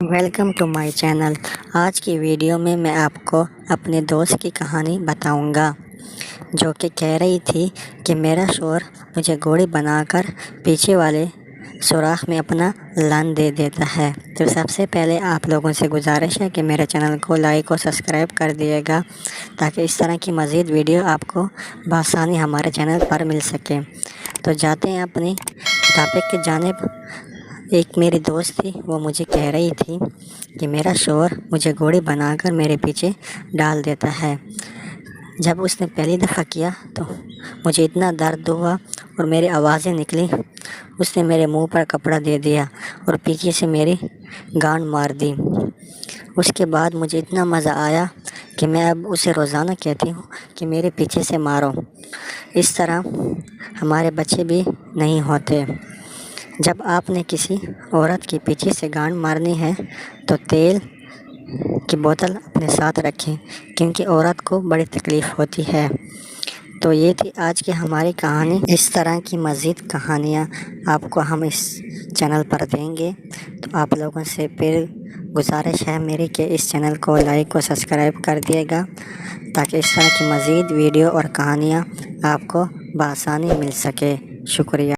Welcome to my channel. آج کی video میں آپ کو اپنے دوست کی کہانی بتاؤں گا جو کہ کہہ رہی تھی کہ میرا شوہر مجھے گھوڑی بنا کر پیچھے والے سوراخ میں اپنا لان دے دیتا ہے۔ تو سب سے پہلے آپ لوگوں سے گزارش ہے کہ میرے چینل کو لائک اور سبسکرائب کر دیے گا تاکہ اس طرح کی مزید ویڈیو آپ کو بآسانی ہمارے چینل پر مل سکے۔ تو جاتے ہیں اپنی ٹاپک کی جانب۔ ایک میری دوست تھی، وہ مجھے کہہ رہی تھی کہ میرا شوہر مجھے گھوڑی بنا کر میرے پیچھے ڈال دیتا ہے۔ جب اس نے پہلی دفعہ کیا تو مجھے اتنا درد ہوا اور میری آوازیں نکلی۔ اس نے میرے منہ پر کپڑا دے دیا اور پیچھے سے میری گانڈ مار دی۔ اس کے بعد مجھے اتنا مزہ آیا کہ میں اب اسے روزانہ کہتی ہوں کہ میرے پیچھے سے مارو۔ اس طرح ہمارے بچے بھی نہیں ہوتے۔ جب آپ نے کسی عورت کے پیچھے سے گانڈ مارنی ہے تو تیل کی بوتل اپنے ساتھ رکھیں، کیونکہ عورت کو بڑی تکلیف ہوتی ہے۔ تو یہ تھی آج کی ہماری کہانی۔ اس طرح کی مزید کہانیاں آپ کو ہم اس چینل پر دیں گے، تو آپ لوگوں سے پھر گزارش ہے میری کہ اس چینل کو لائک اور سبسکرائب کر دیے گا تاکہ اس طرح کی مزید ویڈیو اور کہانیاں آپ کو بآسانی مل سکے۔ شکریہ۔